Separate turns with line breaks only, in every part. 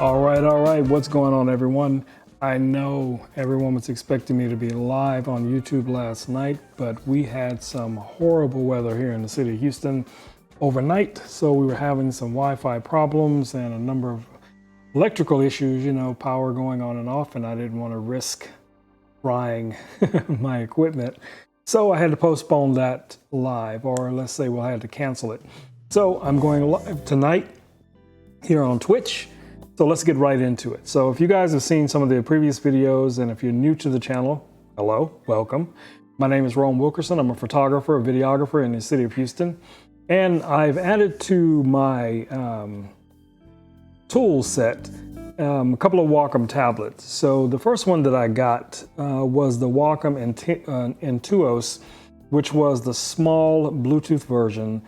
All right. What's going on, everyone? I know everyone was expecting me to be live on YouTube last night, but we had some horrible weather here in the city of Houston overnight. So we were having some Wi-Fi problems and a number of electrical issues, power going on and off, and I didn't want to risk frying my equipment. So I had to postpone that live, or let's say I had to cancel it. So I'm going live tonight here on Twitch. So let's get right into it. So if you guys have seen some of the previous videos, and if you're new to the channel, hello, welcome. My name is Ron Wilkerson. I'm a photographer, a videographer in the city of Houston. And I've added to my tool set a couple of Wacom tablets. So the first one that I got was the Wacom Intous, which was the small Bluetooth version.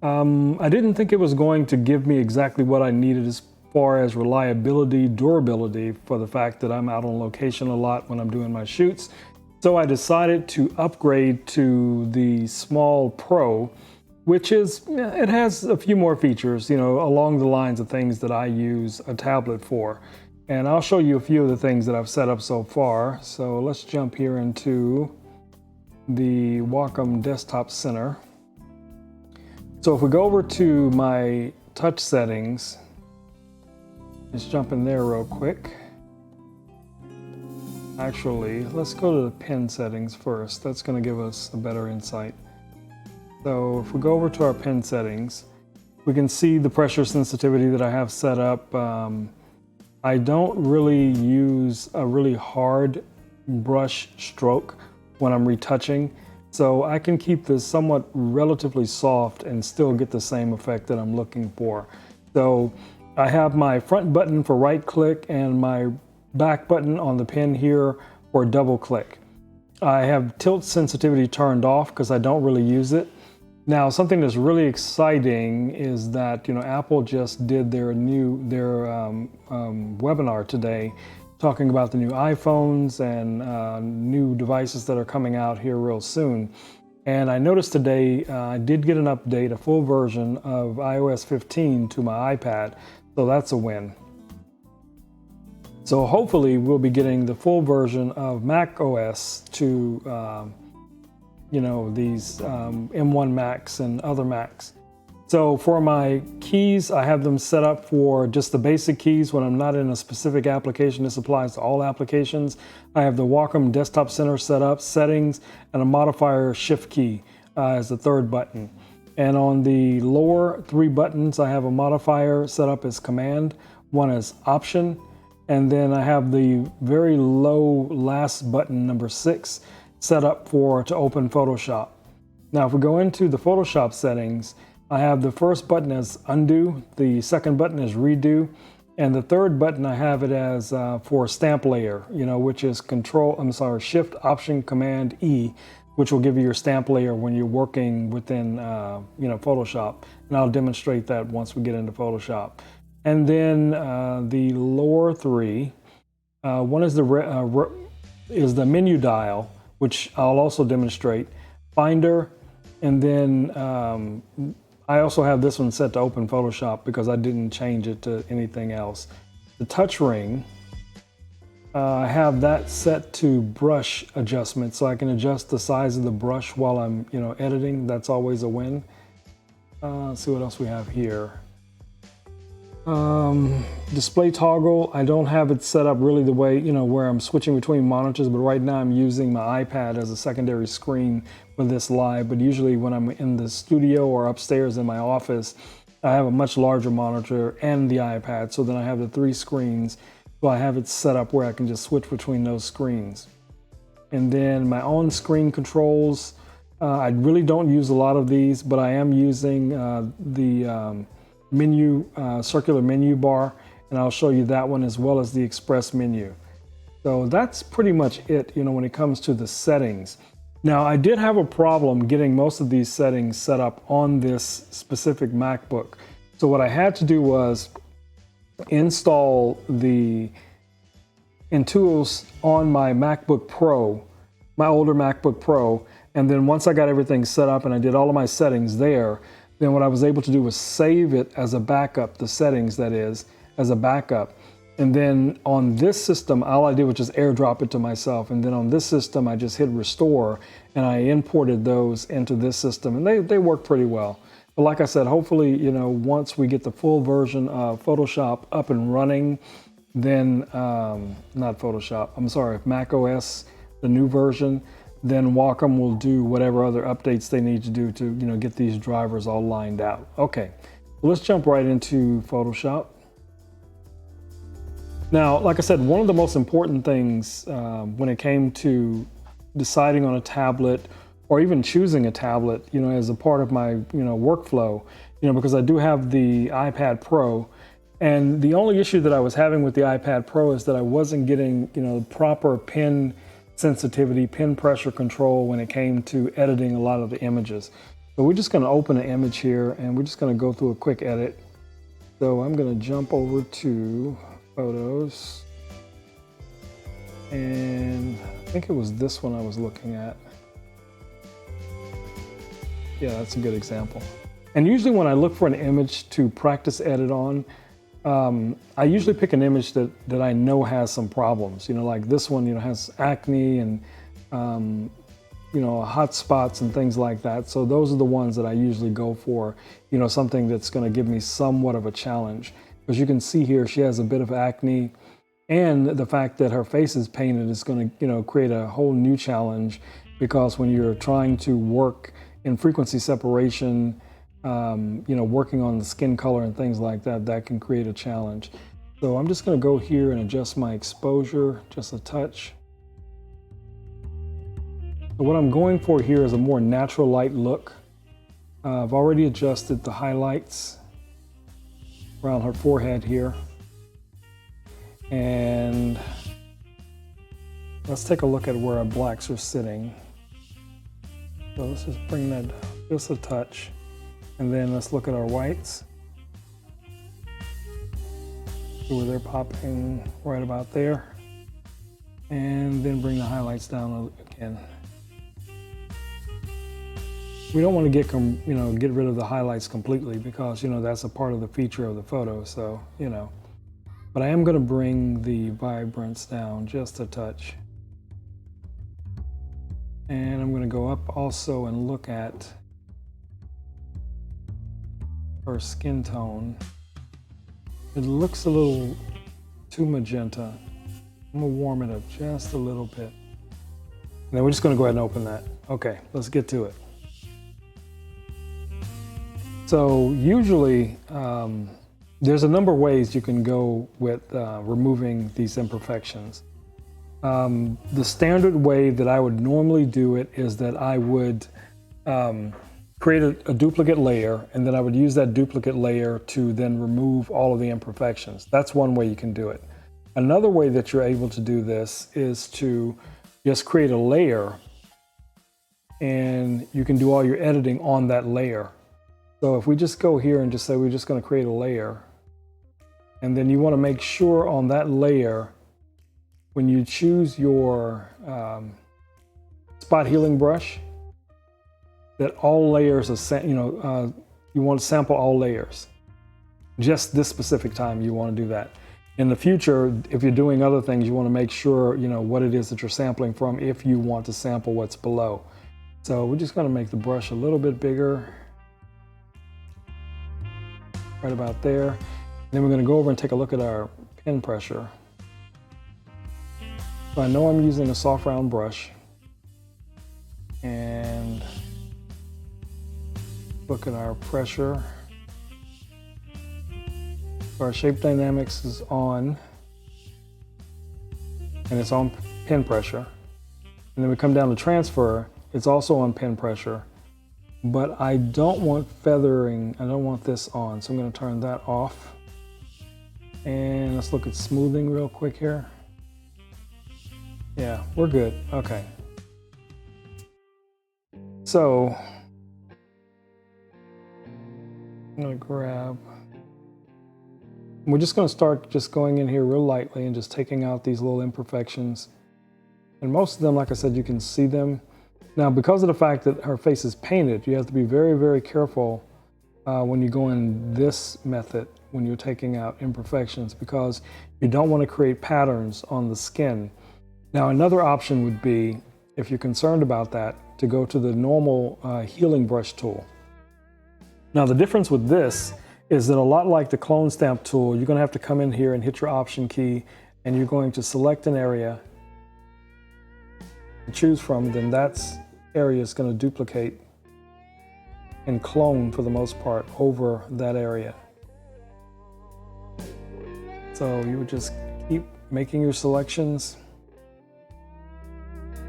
I didn't think it was going to give me exactly what I needed as far as reliability, durability, for the fact that I'm out on location a lot when I'm doing my shoots. So I decided to upgrade to the Small Pro, which it has a few more features, along the lines of things that I use a tablet for. And I'll show you a few of the things that I've set up so far. So let's jump here into the Wacom Desktop Center. So if we go over to my touch settings, let's jump in there real quick. Actually, let's go to the pin settings first. That's going to give us a better insight. So if we go over to our pin settings, we can see the pressure sensitivity that I have set up. I don't really use a really hard brush stroke when I'm retouching, so I can keep this somewhat relatively soft and still get the same effect that I'm looking for. So I have my front button for right click and my back button on the pin here for double click. I have tilt sensitivity turned off because I don't really use it. Now, something that's really exciting is that Apple just did their webinar today, talking about the new iPhones and new devices that are coming out here real soon. And I noticed today I did get an update, a full version of iOS 15 to my iPad, so that's a win. So hopefully we'll be getting the full version of Mac OS to these M1 Macs and other Macs. So for my keys, I have them set up for just the basic keys when I'm not in a specific application. This applies to all applications. I have the Wacom Desktop Center set up, settings, and a modifier shift key as the third button. And on the lower three buttons, I have a modifier set up as command, one as option, and then I have the very low last button, number 6, set up to open Photoshop. Now, if we go into the Photoshop settings, I have the first button as undo, the second button is redo, and the third button I have it as for stamp layer, which is Shift Option Command E, which will give you your stamp layer when you're working within Photoshop. And I'll demonstrate that once we get into Photoshop. And then the lower three, one is the menu dial, which I'll also demonstrate, Finder, and then I also have this one set to open Photoshop because I didn't change it to anything else. The touch ring, I have that set to brush adjustment, so I can adjust the size of the brush while I'm editing. That's always a win. Let's see what else we have here. Display toggle, I don't have it set up really the way, where I'm switching between monitors, but right now I'm using my iPad as a secondary screen for this live. But usually when I'm in the studio or upstairs in my office, I have a much larger monitor and the iPad, so then I have the 3 screens. So I have it set up where I can just switch between those screens. And then my on-screen controls, I really don't use a lot of these, but I am using the circular menu bar, and I'll show you that one as well as the express menu. So that's pretty much it, when it comes to the settings. Now, I did have a problem getting most of these settings set up on this specific MacBook. So what I had to do was install the Intous on my MacBook Pro, my older MacBook Pro, and then once I got everything set up and I did all of my settings there, then what I was able to do was save it as a backup, the settings that is, as a backup. And then on this system, all I did was just airdrop it to myself. And then on this system, I just hit restore and I imported those into this system, and they work pretty well. But like I said, hopefully, you know, once we get the full version of Photoshop up and running, then, not Photoshop, I'm sorry, Mac OS, the new version, then Wacom will do whatever other updates they need to do to, you know, get these drivers all lined out. Okay, well, let's jump right into Photoshop. Now, like I said, one of the most important things when it came to deciding on a tablet or even choosing a tablet, you know, as a part of my, you know, workflow, you know, because I do have the iPad Pro, and the only issue that I was having with the iPad Pro is that I wasn't getting, you know, proper pen sensitivity, pen pressure control when it came to editing a lot of the images. So we're just going to open an image here and we're just going to go through a quick edit. So I'm going to jump over to Photos, and I think it was this one I was looking at. Yeah, that's a good example. And usually when I look for an image to practice edit on, I usually pick an image that I know has some problems. You know, like this one, you know, has acne and you know, hot spots and things like that. So those are the ones that I usually go for, you know, something that's going to give me somewhat of a challenge. As you can see here, she has a bit of acne, and the fact that her face is painted is going to, you know, create a whole new challenge, because when you're trying to work in frequency separation, you know, working on the skin color and things like that, that can create a challenge. So I'm just going to go here and adjust my exposure just a touch. So what I'm going for here is a more natural light look. I've already adjusted the highlights around her forehead here. And let's take a look at where our blacks are sitting. So let's just bring that just a touch. And then let's look at our whites. See where they're popping right about there. And then bring the highlights down again. We don't want to get rid of the highlights completely, because, you know, that's a part of the feature of the photo. So, you know, but I am going to bring the vibrance down just a touch. And I'm going to go up also and look at her skin tone. It looks a little too magenta. I'm going to warm it up just a little bit. And then we're just going to go ahead and open that. Okay, let's get to it. So usually there's a number of ways you can go with removing these imperfections. The standard way that I would normally do it is that I would create a duplicate layer, and then I would use that duplicate layer to then remove all of the imperfections. That's one way you can do it. Another way that you're able to do this is to just create a layer, and you can do all your editing on that layer. So if we just go here and just say we're just going to create a layer, and then you want to make sure on that layer, when you choose your spot healing brush, that all layers are, you want to sample all layers. Just this specific time you want to do that. In the future, if you're doing other things, you want to make sure, you know, what it is that you're sampling from, if you want to sample what's below. So we're just going to make the brush a little bit bigger. Right about there. And then we're going to go over and take a look at our pen pressure. So I know I'm using a soft round brush, and look at our pressure. So our shape dynamics is on, and it's on pen pressure. And then we come down to transfer, it's also on pen pressure. But I don't want feathering, I don't want this on, so I'm going to turn that off. And let's look at smoothing real quick here. Yeah, we're good. Okay. So I'm going to grab, we're just going to start just going in here real lightly and just taking out these little imperfections. And most of them, like I said, you can see them. Now, because of the fact that her face is painted, you have to be very, very careful when you go in this method, when you're taking out imperfections, because you don't want to create patterns on the skin. Now, another option would be, if you're concerned about that, to go to the normal healing brush tool. Now, the difference with this is that a lot like the clone stamp tool, you're going to have to come in here and hit your option key, and you're going to select an area to choose from. Then that area is going to duplicate and clone for the most part over that area. So you would just keep making your selections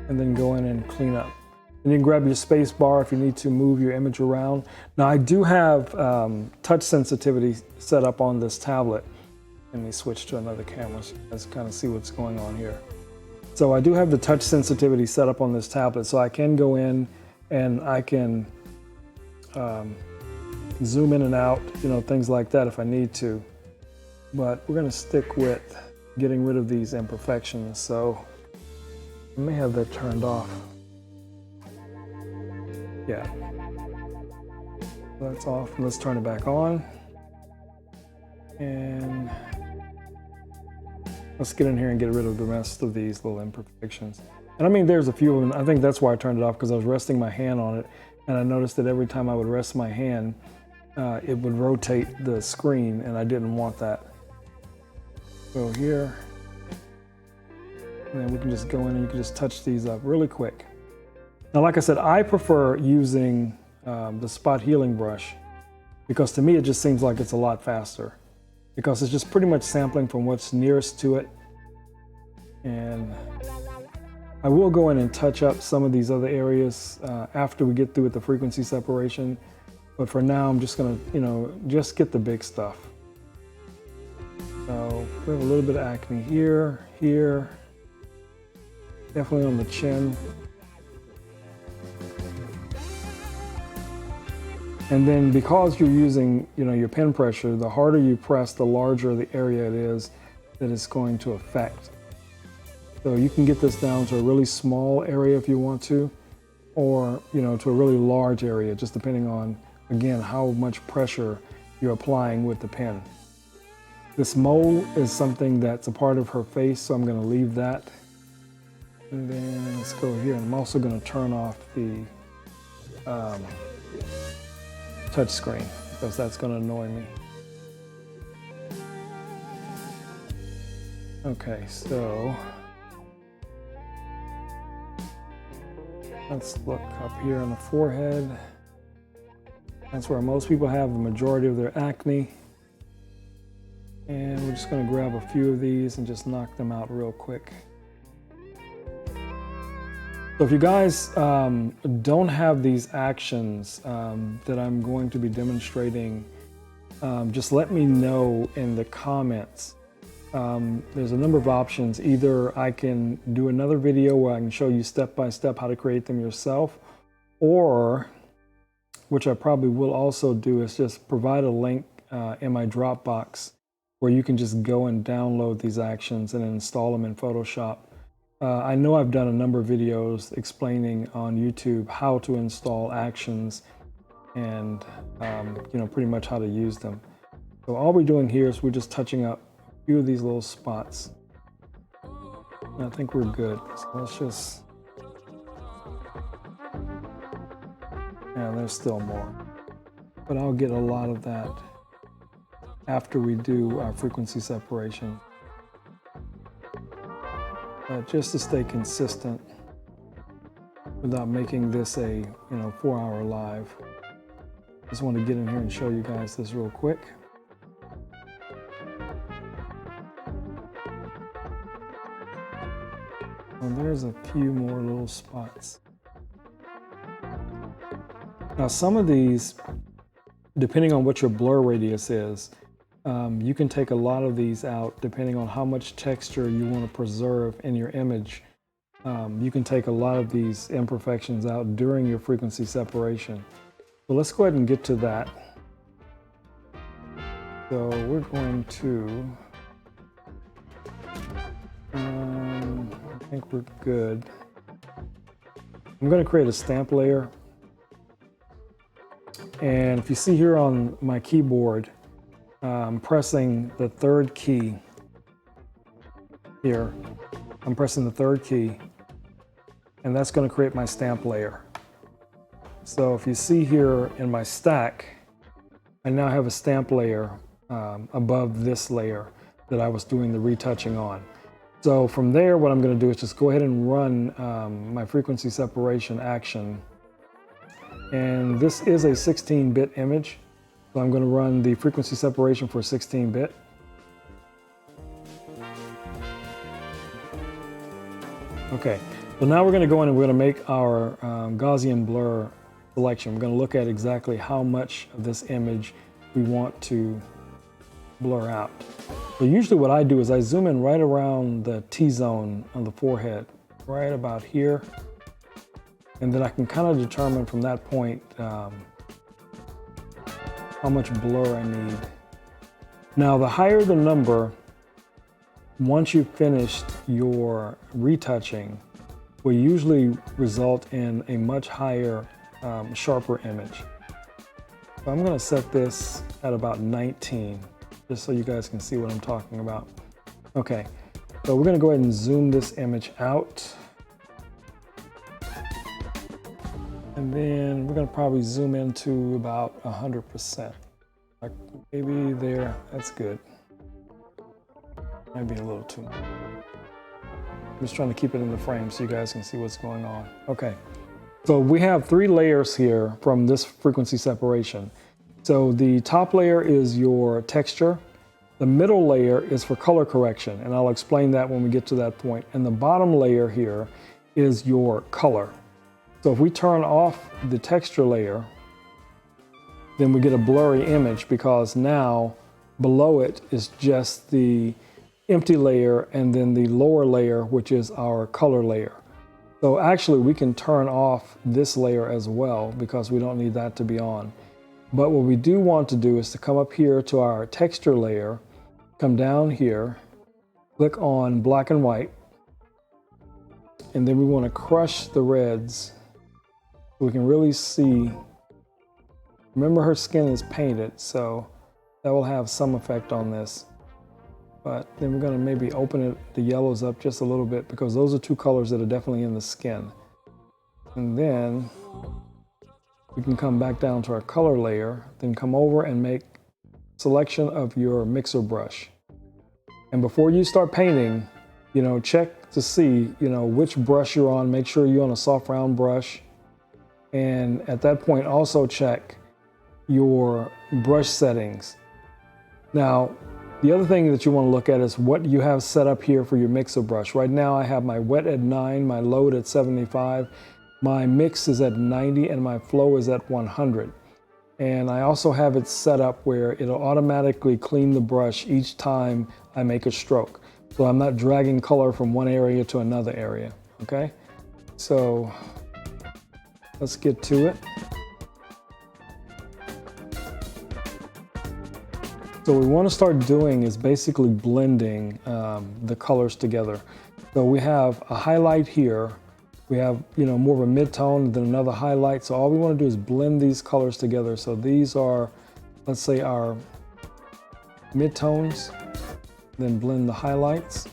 and then go in and clean up. And you can grab your space bar if you need to move your image around. Now, I do have touch sensitivity set up on this tablet. Let me switch to another camera so you guys kind of see what's going on here. So I do have the touch sensitivity set up on this tablet, so I can go in and I can zoom in and out, you know, things like that if I need to. But we're going to stick with getting rid of these imperfections. So I may have that turned off. Yeah. That's off. Let's turn it back on. And let's get in here and get rid of the rest of these little imperfections. And I mean, there's a few of them. I think that's why I turned it off, because I was resting my hand on it. And I noticed that every time I would rest my hand, it would rotate the screen, and I didn't want that. So here, and then we can just go in and you can just touch these up really quick. Now, like I said, I prefer using the spot healing brush, because to me it just seems like it's a lot faster, because it's just pretty much sampling from what's nearest to it. And I will go in and touch up some of these other areas after we get through with the frequency separation. But for now, I'm just gonna, you know, just get the big stuff. So we have a little bit of acne here, here, definitely on the chin. And then because you're using, you know, your pen pressure, the harder you press, the larger the area it is that it's going to affect. So you can get this down to a really small area if you want to, or, you know, to a really large area, just depending on, again, how much pressure you're applying with the pen. This mole is something that's a part of her face, so I'm going to leave that. And then let's go here. I'm also going to turn off the touch screen, because that's going to annoy me. Okay, so let's look up here on the forehead. That's where most people have the majority of their acne. And we're just going to grab a few of these and just knock them out real quick. So if you guys don't have these actions that I'm going to be demonstrating, just let me know in the comments. There's a number of options. Either I can do another video where I can show you step by step how to create them yourself, or, which I probably will also do, is just provide a link in my Dropbox where you can just go and download these actions and install them in Photoshop. I know I've done a number of videos explaining on YouTube how to install actions and you know, pretty much how to use them. So all we're doing here is we're just touching up a few of these little spots. And I think we're good. So let's just, yeah, there's still more, but I'll get a lot of that after we do our frequency separation. Just to stay consistent without making this a, you know, 4-hour live. Just want to get in here and show you guys this real quick. And there's a few more little spots. Now some of these, depending on what your blur radius is, you can take a lot of these out depending on how much texture you want to preserve in your image. You can take a lot of these imperfections out during your frequency separation. So let's go ahead and get to that. So we're going to, I think we're good. I'm going to create a stamp layer. And if you see here on my keyboard, I'm pressing the third key here. I'm pressing the third key, and that's going to create my stamp layer. So if you see here in my stack, I now have a stamp layer above this layer that I was doing the retouching on. So from there, what I'm going to do is just go ahead and run my frequency separation action. And this is a 16-bit image. So I'm going to run the frequency separation for 16-bit. Okay, so now we're going to go in and we're going to make our Gaussian blur selection. We're going to look at exactly how much of this image we want to blur out. So usually what I do is I zoom in right around the T-zone on the forehead, right about here. And then I can kind of determine from that point how much blur I need. Now, the higher the number, once you've finished your retouching, will usually result in a much higher, sharper image. So I'm going to set this at about 19, just so you guys can see what I'm talking about. Okay, so we're going to go ahead and zoom this image out. And then we're going to probably zoom into about 100%. Like maybe there, that's good. Maybe a little too much. I'm just trying to keep it in the frame so you guys can see what's going on. Okay, so we have 3 layers here from this frequency separation. So the top layer is your texture. The middle layer is for color correction, and I'll explain that when we get to that point. And the bottom layer here is your color. So if we turn off the texture layer, then we get a blurry image because now below it is just the empty layer and then the lower layer, which is our color layer. So actually we can turn off this layer as well because we don't need that to be on. But what we do want to do is to come up here to our texture layer, come down here, click on black and white, and then we want to crush the reds so we can really see. Remember, her skin is painted, so that will have some effect on this. But then we're going to maybe open the yellows up just a little bit because those are 2 colors that are definitely in the skin. And then we can come back down to our color layer, then come over and make selection of your mixer brush. And before you start painting, check to see, which brush you're on. Make sure you're on a soft round brush. And at that point, also check your brush settings. Now, the other thing that you want to look at is what you have set up here for your mixer brush. Right now, I have my wet at 9, my load at 75, my mix is at 90, and my flow is at 100. And I also have it set up where it'll automatically clean the brush each time I make a stroke. So I'm not dragging color from one area to another area, okay? So let's get to it. So what we want to start doing is basically blending the colors together. So we have a highlight here. We have, more of a mid-tone than another highlight. So all we want to do is blend these colors together. So these are, let's say, our mid-tones, then blend the highlights.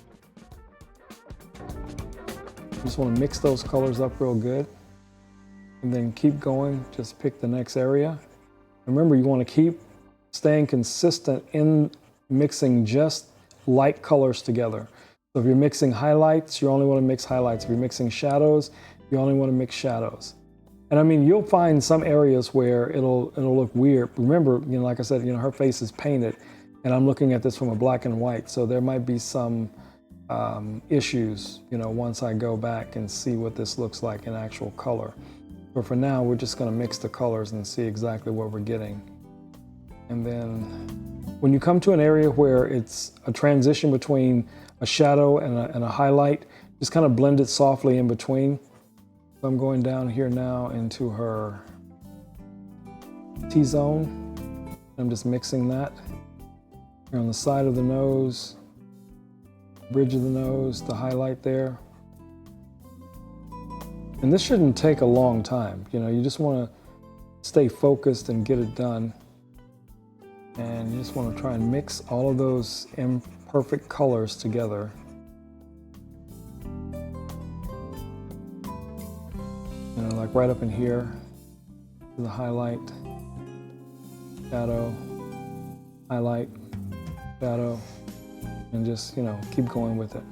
Just want to mix those colors up real good. And then keep going, just pick the next area. Remember, you want to keep staying consistent in mixing just light colors together. So if you're mixing highlights, you only want to mix highlights. If you're mixing shadows, you only want to mix shadows. And I mean, you'll find some areas where it'll look weird. Remember, like I said, her face is painted, and I'm looking at this from a black and white. So there might be some issues, once I go back and see what this looks like in actual color. But for now, we're just going to mix the colors and see exactly what we're getting. And then when you come to an area where it's a transition between a shadow and a highlight, just kind of blend it softly in between. So I'm going down here now into her T-zone. I'm just mixing that. Here on the side of the nose, bridge of the nose, the highlight there. And this shouldn't take a long time. You just want to stay focused and get it done. And you just want to try and mix all of those imperfect colors together. You know, like right up in here, the highlight, shadow, highlight, shadow, and just, you know, keep going with it.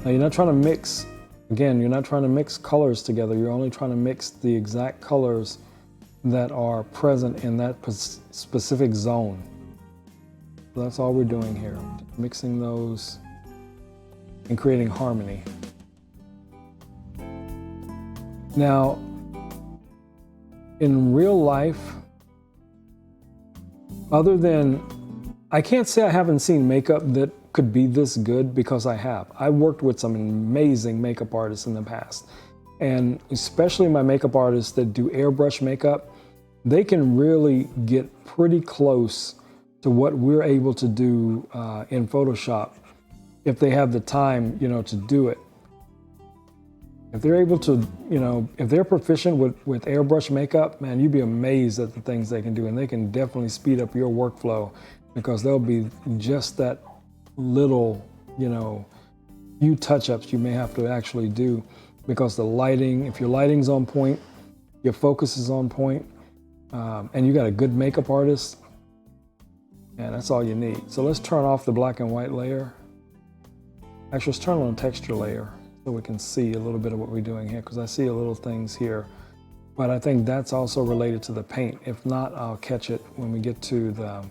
Now you're not trying to mix, again, you're not trying to mix colors together. You're only trying to mix the exact colors that are present in that specific zone. So that's all we're doing here, mixing those and creating harmony. Now, in real life, other than, I can't say I haven't seen makeup that could be this good, because I have. I've worked with some amazing makeup artists in the past, and especially my makeup artists that do airbrush makeup, they can really get pretty close to what we're able to do in Photoshop if they have the time, you know, to do it. If they're able to, you know, if they're proficient with airbrush makeup, man, you'd be amazed at the things they can do, and they can definitely speed up your workflow, because there'll be just that little, you know, few touch-ups you may have to actually do, because the lighting, if your lighting's on point, your focus is on point, and you got a good makeup artist, and that's all you need. So let's turn off the black and white layer. Actually, let's turn on the texture layer so we can see a little bit of what we're doing here, because I see a little things here. But I think that's also related to the paint. If not, I'll catch it when we get to the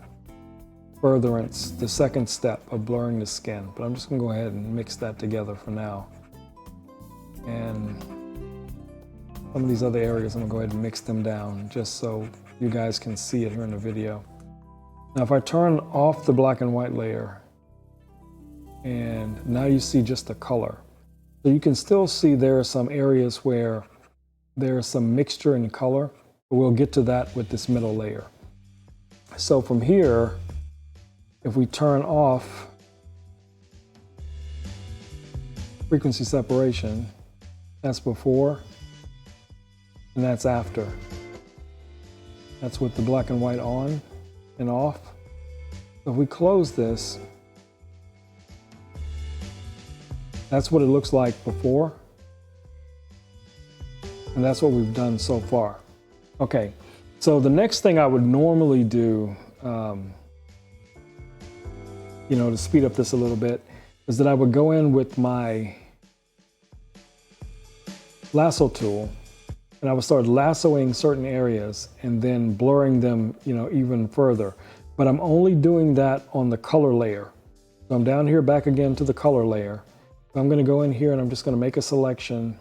furtherance, the second step of blurring the skin. But I'm just gonna go ahead and mix that together for now. And some of these other areas, I'm gonna go ahead and mix them down just so you guys can see it here in the video. Now, if I turn off the black and white layer, and now you see just the color. So you can still see there are some areas where there's some mixture in color, but we'll get to that with this middle layer. So from here, if we turn off frequency separation, that's before and that's after. That's with the black and white on and off. So if we close this, that's what it looks like before, and that's what we've done so far. Okay, so the next thing I would normally do, you know, to speed up this a little bit, is that I would go in with my lasso tool, and I would start lassoing certain areas and then blurring them, you know, even further. But I'm only doing that on the color layer. So I'm down here back again to the color layer. I'm going to go in here and I'm just going to make a selection.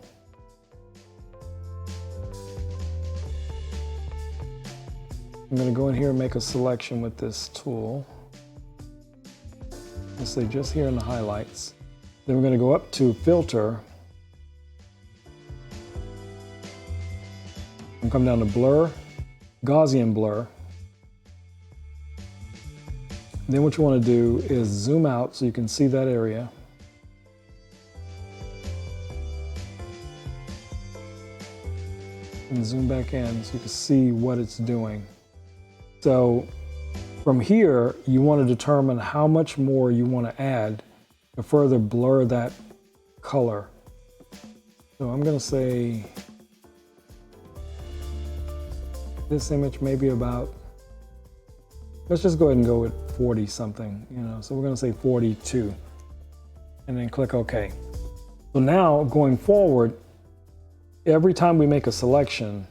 I'm going to go in here and make a selection with this tool. Let's say just here in the highlights. Then we're going to go up to filter and come down to blur, Gaussian blur. Then what you want to do is zoom out so you can see that area. And zoom back in so you can see what it's doing. So from here, you want to determine how much more you want to add to further blur that color. So I'm going to say this image maybe about, let's just go ahead and go with 40 something, you know, so we're going to say 42 and then click OK. So now going forward, every time we make a selection,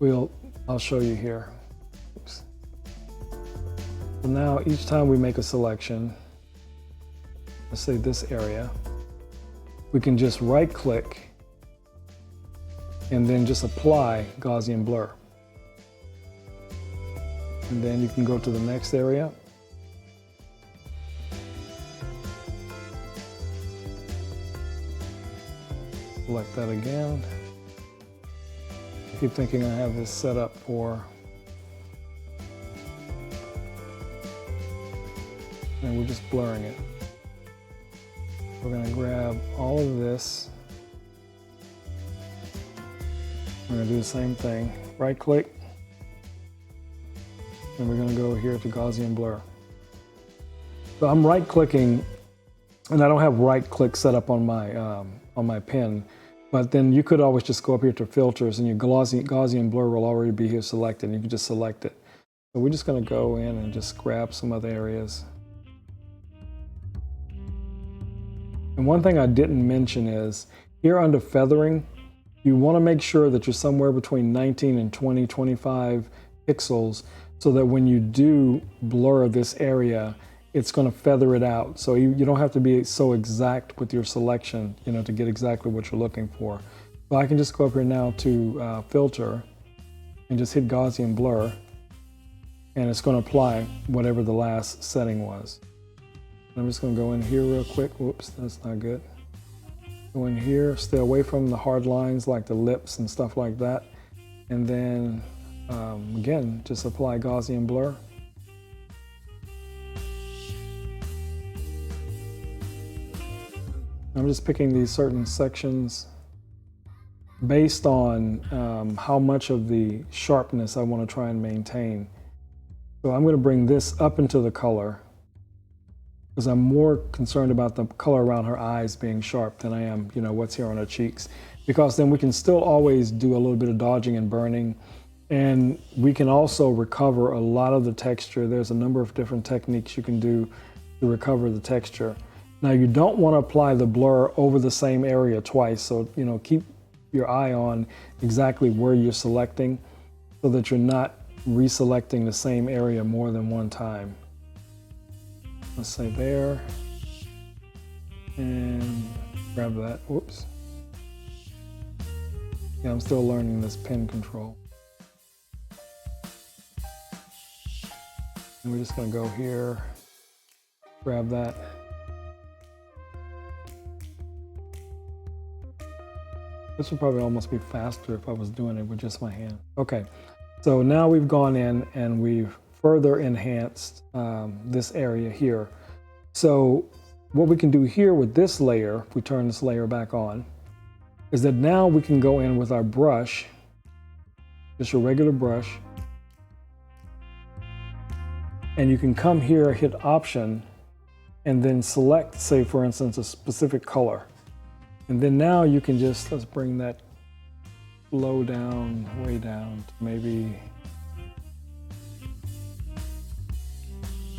I'll show you here. Oops. So now each time we make a selection, let's say this area, we can just right click and then just apply Gaussian blur. And then you can go to the next area. Select that again. I keep thinking I have this set up for, and we're just blurring it. We're going to grab all of this. I'm gonna do the same thing. Right click, and we're gonna go here to Gaussian blur. So I'm right clicking, and I don't have right click set up on my pen, but then you could always just go up here to filters, and your Gaussian blur will already be here selected, and you can just select it. So we're just gonna go in and just grab some other areas. And one thing I didn't mention is, here under feathering, you want to make sure that you're somewhere between 19 and 20, 25 pixels, so that when you do blur this area, it's going to feather it out. So you don't have to be so exact with your selection, you know, to get exactly what you're looking for. So I can just go up here now to filter and just hit Gaussian blur, and it's going to apply whatever the last setting was. I'm just going to go in here real quick. Whoops, that's not good. Go in here, stay away from the hard lines like the lips and stuff like that. And then, again, just apply Gaussian blur. I'm just picking these certain sections based on how much of the sharpness I want to try and maintain. So I'm going to bring this up into the color, because I'm more concerned about the color around her eyes being sharp than I am, you know, what's here on her cheeks. Because then we can still always do a little bit of dodging and burning, and we can also recover a lot of the texture. There's a number of different techniques you can do to recover the texture. Now, you don't want to apply the blur over the same area twice, so, you know, keep your eye on exactly where you're selecting so that you're not reselecting the same area more than one time. Let's say there, and grab that. Whoops. Yeah, I'm still learning this pen control. And we're just going to go here, grab that. This would probably almost be faster if I was doing it with just my hand. Okay, so now we've gone in and we've further enhanced this area here. So what we can do here with this layer, if we turn this layer back on, is that now we can go in with our brush, just your regular brush, and you can come here, hit Option, and then select, say for instance, a specific color. And then now you can just, let's bring that low down, way down to maybe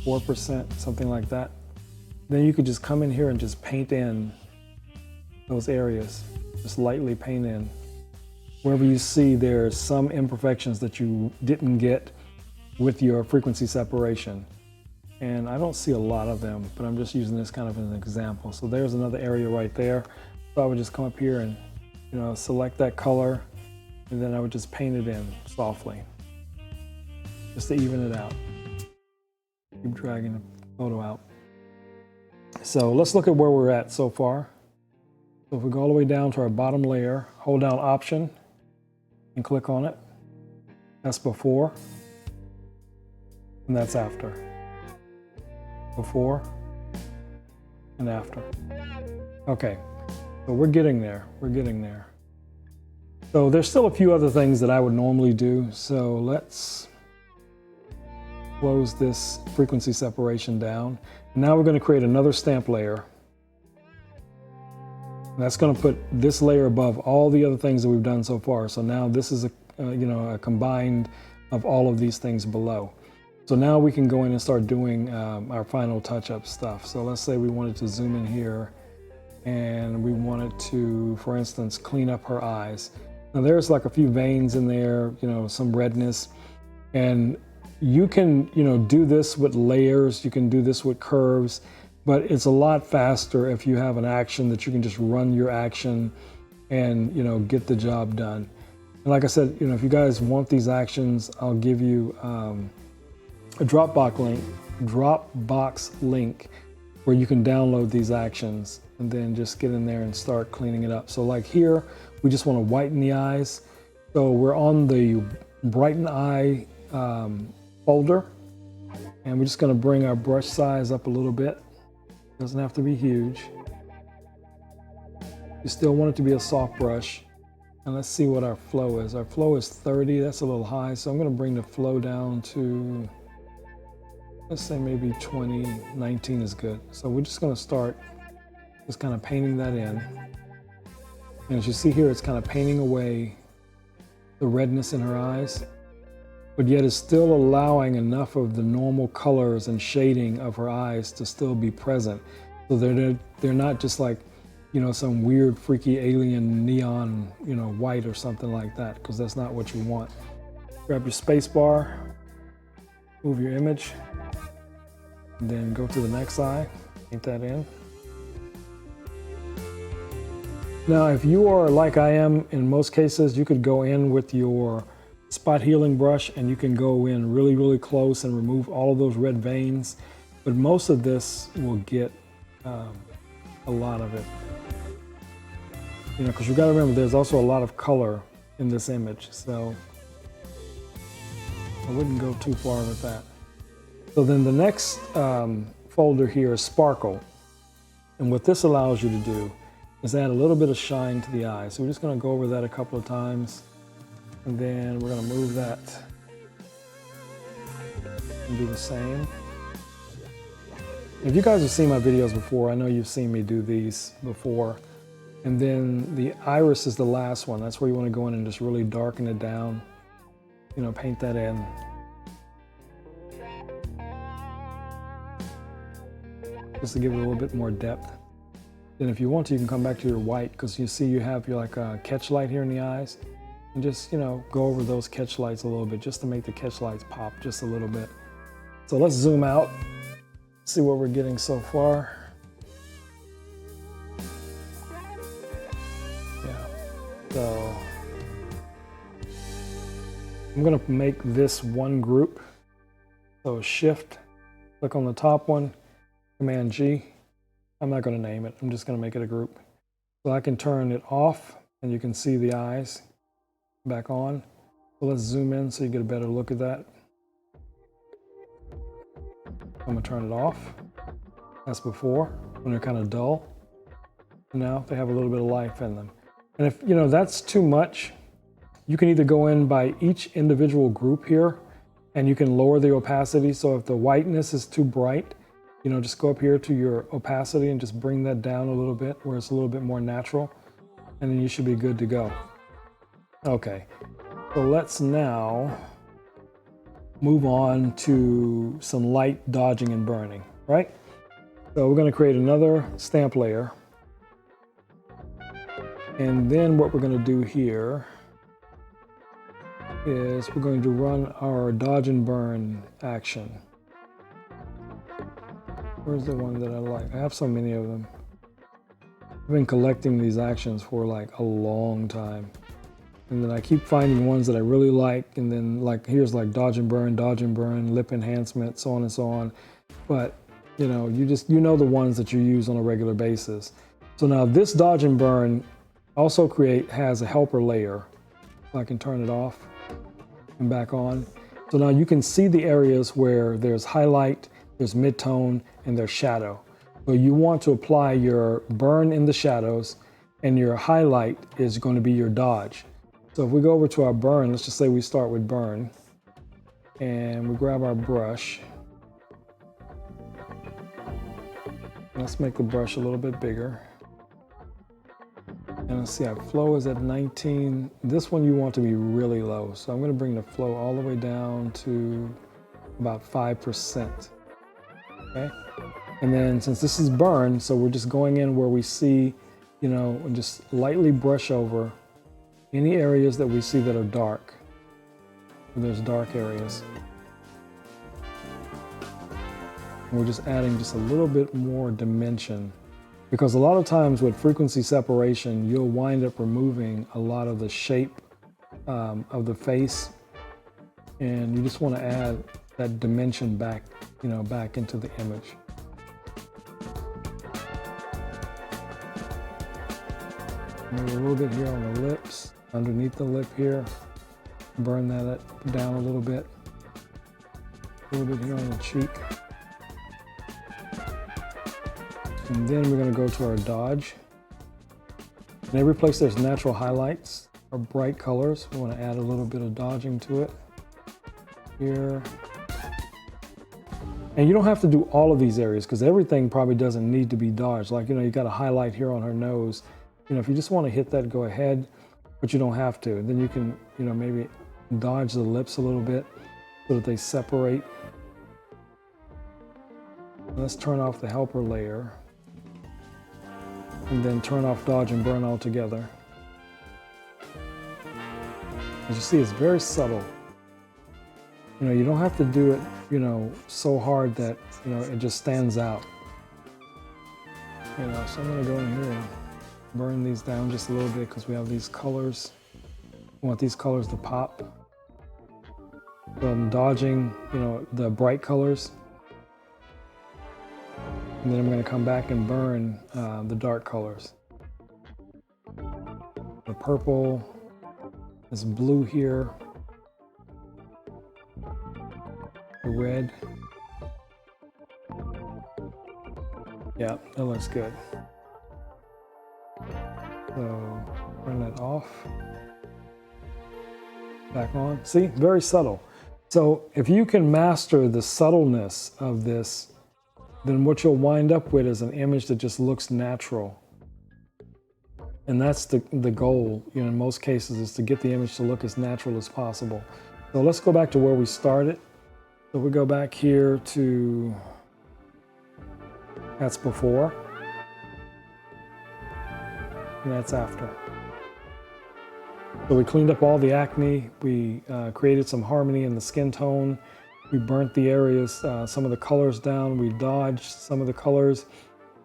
4%, something like that. Then you could just come in here and just paint in those areas. Just lightly paint in. Wherever you see there's some imperfections that you didn't get with your frequency separation. And I don't see a lot of them, but I'm just using this kind of as an example. So there's another area right there. So I would just come up here and, you know, select that color, and then I would just paint it in softly, just to even it out. Keep dragging the photo out. So let's look at where we're at so far. So if we go all the way down to our bottom layer, hold down Option and click on it. That's before, and that's after. Before and after. Okay, so we're getting there. We're getting there. So there's still a few other things that I would normally do. So let's close this frequency separation down. And now we're going to create another stamp layer. And that's going to put this layer above all the other things that we've done so far. So now this is a combined of all of these things below. So now we can go in and start doing our final touch-up stuff. So let's say we wanted to zoom in here and we wanted to, for instance, clean up her eyes. Now there's like a few veins in there, you know, some redness, and you can, you know, do this with layers, you can do this with curves, but it's a lot faster if you have an action that you can just run your action and, you know, get the job done. And like I said, you know, if you guys want these actions, I'll give you a Dropbox link where you can download these actions and then just get in there and start cleaning it up. So like here, we just want to whiten the eyes. So we're on the Brighten Eye folder, and we're just going to bring our brush size up a little bit. Doesn't have to be huge. You still want it to be a soft brush. And let's see what our flow is. Our flow is 30, that's a little high. So I'm gonna bring the flow down to, let's say maybe 20, 19 is good. So we're just gonna start just kind of painting that in. And as you see here, it's kind of painting away the redness in her eyes, but yet it's still allowing enough of the normal colors and shading of her eyes to still be present. So they're not just like, you know, some weird freaky alien neon, you know, white or something like that, because that's not what you want. Grab your space bar, move your image, and then go to the next eye, paint that in. Now, if you are like I am, in most cases, you could go in with your spot healing brush and you can go in really, really close and remove all of those red veins. But most of this will get a lot of it. You know, because you've got to remember, there's also a lot of color in this image. So I wouldn't go too far with that. So then the next folder here is Sparkle. And what this allows you to do is add a little bit of shine to the eye. So we're just going to go over that a couple of times. And then we're going to move that and do the same. If you guys have seen my videos before, I know you've seen me do these before. And then the iris is the last one. That's where you want to go in and just really darken it down. You know, paint that in. Just to give it a little bit more depth. Then if you want to, you can come back to your white, because you see you have your like a catch light here in the eyes. And just, you know, go over those catch lights a little bit just to make the catch lights pop just a little bit. So let's zoom out, see what we're getting so far. Yeah, so I'm gonna make this one group. So Shift, click on the top one, Command G. I'm not gonna name it, I'm just gonna make it a group. So I can turn it off and you can see the eyes back on. So let's zoom in so you get a better look at that. I'm gonna turn it off. That's before, when they're kind of dull. Now they have a little bit of life in them. And if, you know, that's too much, you can either go in by each individual group here and you can lower the opacity. So if the whiteness is too bright, you know, just go up here to your opacity and just bring that down a little bit where it's a little bit more natural, and then you should be good to go. Okay, so let's now move on to some light dodging and burning, right? So we're going to create another stamp layer. And then what we're going to do here is we're going to run our dodge and burn action. Where's the one that I like? I have so many of them. I've been collecting these actions for like a long time. And then I keep finding ones that I really like, and then like here's like dodge and burn, lip enhancement, so on and so on. But you know, you know the ones that you use on a regular basis. So now this dodge and burn also has a helper layer. I can turn it off and back on. So now you can see the areas where there's highlight, there's midtone, and there's shadow. So you want to apply your burn in the shadows, and your highlight is going to be your dodge. So if we go over to our burn, let's just say we start with burn, and we grab our brush. Let's make the brush a little bit bigger. And let's see, our flow is at 19. This one you want to be really low. So I'm going to bring the flow all the way down to about 5%. Okay? And then since this is burn, so we're just going in where we see, you know, and just lightly brush over any areas that we see that are dark. There's dark areas. And we're just adding just a little bit more dimension, because a lot of times with frequency separation, you'll wind up removing a lot of the shape of the face, and you just want to add that dimension back, you know, back into the image. Maybe a little bit here on the lips. Underneath the lip here, burn that down a little bit here on the cheek. And then we're going to go to our dodge. And every place there's natural highlights, our bright colors. We want to add a little bit of dodging to it here. And you don't have to do all of these areas because everything probably doesn't need to be dodged. Like, you know, you got a highlight here on her nose. You know, if you just want to hit that, go ahead, but you don't have to. Then you can, you know, maybe dodge the lips a little bit so that they separate. Let's turn off the helper layer and then turn off dodge and burn altogether. As you see, it's very subtle. You know, you don't have to do it, you know, so hard that, you know, it just stands out. You know, so I'm going to go in here and burn these down just a little bit because we have these colors. We want these colors to pop. So I'm dodging, you know, the bright colors. And then I'm going to come back and burn the dark colors. The purple, this blue here, the red. Yeah, that looks good. So turn that off. Back on. See, very subtle. So if you can master the subtleness of this, then what you'll wind up with is an image that just looks natural. And that's the goal, you know, in most cases, is to get the image to look as natural as possible. So let's go back to where we started. So we go back here to, that's before, and that's after. So we cleaned up all the acne, we created some harmony in the skin tone, we burnt the areas, some of the colors down, we dodged some of the colors,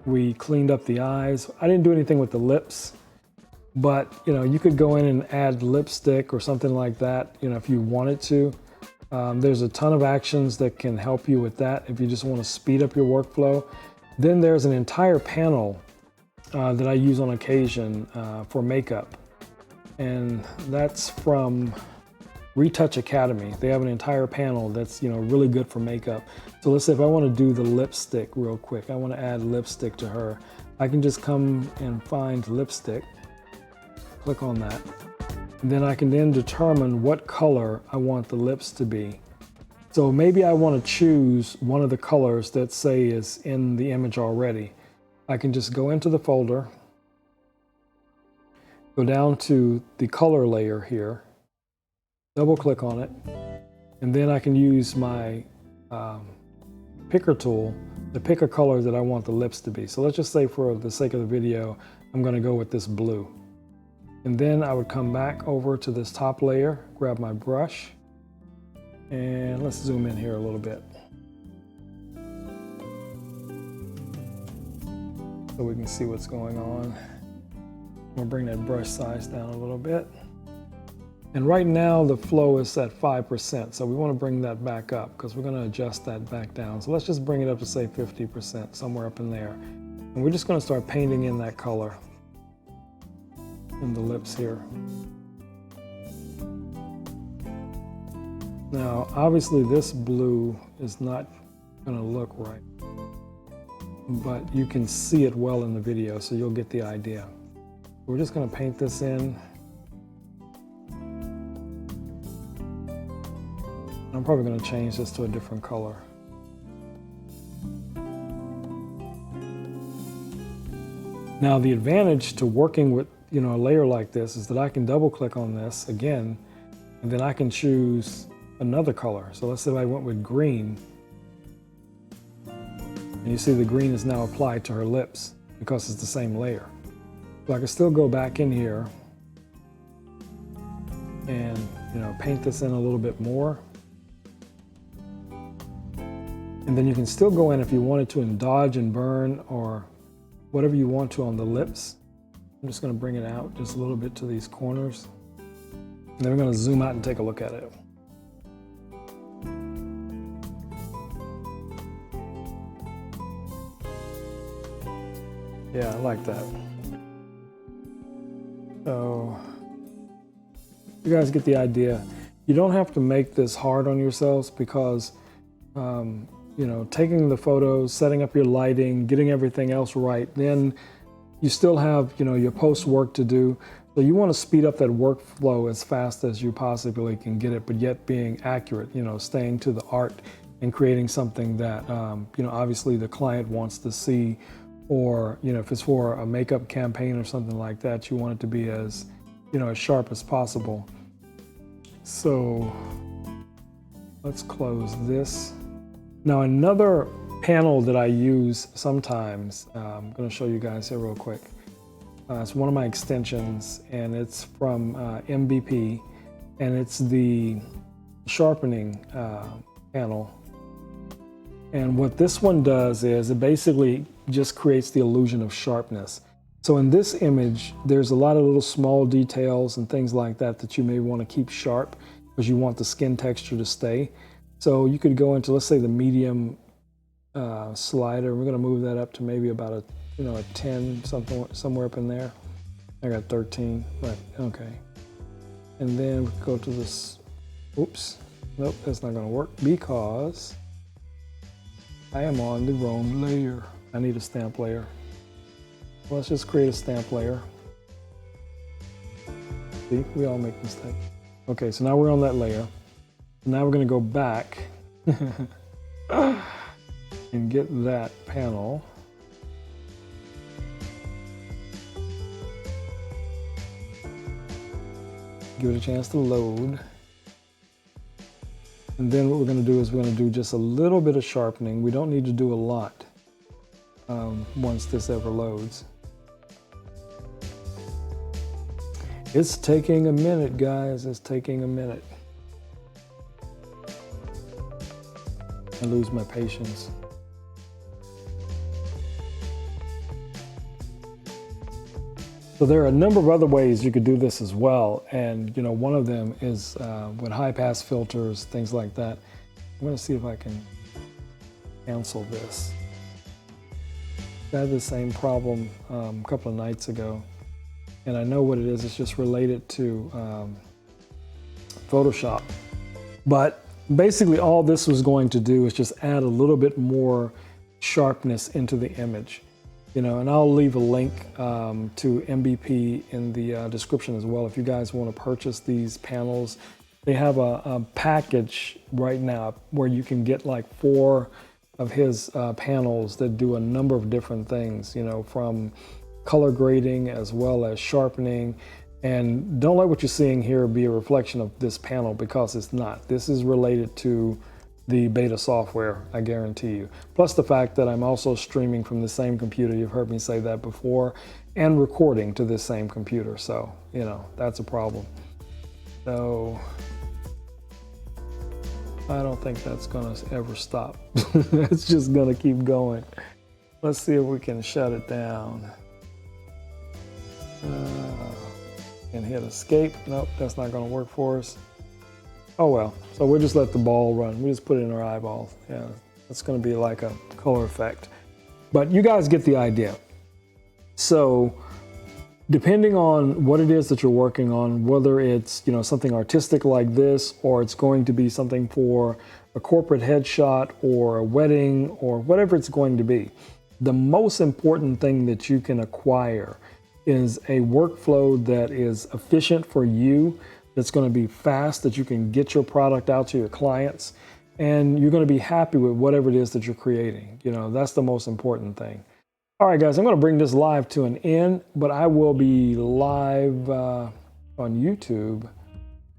we cleaned up the eyes. I didn't do anything with the lips, but you know, you could go in and add lipstick or something like that, you know, if you wanted to. There's a ton of actions that can help you with that if you just want to speed up your workflow. Then there's an entire panel that I use on occasion for makeup. And that's from Retouch Academy. They have an entire panel that's, you know, really good for makeup. So let's say if I want to do the lipstick real quick, I want to add lipstick to her. I can just come and find lipstick, click on that. And then I can then determine what color I want the lips to be. So maybe I want to choose one of the colors that say is in the image already. I can just go into the folder, go down to the color layer here, double click on it, and then I can use my picker tool to pick a color that I want the lips to be. So let's just say for the sake of the video, I'm going to go with this blue. And then I would come back over to this top layer, grab my brush, and let's zoom in here a little bit. So we can see what's going on. We'll bring that brush size down a little bit. And right now the flow is at 5%, so we want to bring that back up because we're going to adjust that back down. So let's just bring it up to say 50%, somewhere up in there. And we're just going to start painting in that color in the lips here. Now, obviously this blue is not going to look right, but you can see it well in the video, so you'll get the idea. We're just going to paint this in. I'm probably going to change this to a different color. Now, the advantage to working with, you know, a layer like this is that I can double click on this again, and then I can choose another color. So let's say I went with green, and you see the green is now applied to her lips because it's the same layer. So I can still go back in here and, you know, paint this in a little bit more. And then you can still go in if you wanted to and dodge and burn or whatever you want to on the lips. I'm just going to bring it out just a little bit to these corners. And then we're going to zoom out and take a look at it. Yeah, I like that. So you guys get the idea. You don't have to make this hard on yourselves because you know, taking the photos, setting up your lighting, getting everything else right, then you still have, you know, your post work to do. So you want to speed up that workflow as fast as you possibly can get it, but yet being accurate, you know, staying to the art and creating something that, you know, obviously the client wants to see, or, you know, if it's for a makeup campaign or something like that, you want it to be as, you know, as sharp as possible. So let's close this. Now another panel that I use sometimes, I'm going to show you guys here real quick. It's one of my extensions, and it's from MVP, and it's the sharpening panel. And what this one does is it basically just creates the illusion of sharpness. So in this image, there's a lot of little small details and things like that that you may want to keep sharp because you want the skin texture to stay. So you could go into, let's say, the medium slider. We're going to move that up to maybe about a, you know, a 10, somewhere up in there. I got 13, but okay. And then we go to this, oops, nope, that's not gonna work because I am on the wrong layer. I need a stamp layer. Let's just create a stamp layer. See, we all make mistakes. Okay, so now we're on that layer. Now we're gonna go back and get that panel. Give it a chance to load. And then what we're going to do is we're going to do just a little bit of sharpening. We don't need to do a lot once this ever loads. It's taking a minute, guys. It's taking a minute. I lose my patience. So there are a number of other ways you could do this as well, and you know, one of them is with high pass filters, things like that. I'm going to see if I can cancel this. I had the same problem a couple of nights ago, and I know what it is. It's just related to Photoshop. But basically all this was going to do is just add a little bit more sharpness into the image. You know, and I'll leave a link to MVP in the description as well. If you guys want to purchase these panels, they have a package right now where you can get like 4 of his panels that do a number of different things, you know, from color grading as well as sharpening. And don't let what you're seeing here be a reflection of this panel, because it's not. This is related to the beta software, I guarantee you. Plus the fact that I'm also streaming from the same computer, you've heard me say that before, and recording to this same computer. So, you know, that's a problem. So, I don't think that's gonna ever stop. It's just gonna keep going. Let's see if we can shut it down. And hit escape. Nope, that's not gonna work for us. Oh well, so we'll just let the ball run. We just put it in our eyeballs. Yeah, it's gonna be like a color effect. But you guys get the idea. So depending on what it is that you're working on, whether it's, you know, something artistic like this, or it's going to be something for a corporate headshot or a wedding or whatever it's going to be, the most important thing that you can acquire is a workflow that is efficient for you, that's going to be fast, that you can get your product out to your clients, and you're going to be happy with whatever it is that you're creating. You know, that's the most important thing. All right, guys, I'm going to bring this live to an end, but I will be live on YouTube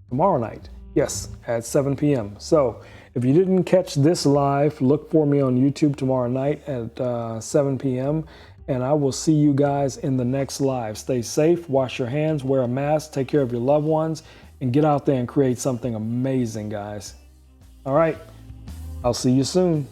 tomorrow night. Yes, at 7 p.m. So if you didn't catch this live, look for me on YouTube tomorrow night at 7 p.m. And I will see you guys in the next live. Stay safe, wash your hands, wear a mask, take care of your loved ones, and get out there and create something amazing, guys. All right, I'll see you soon.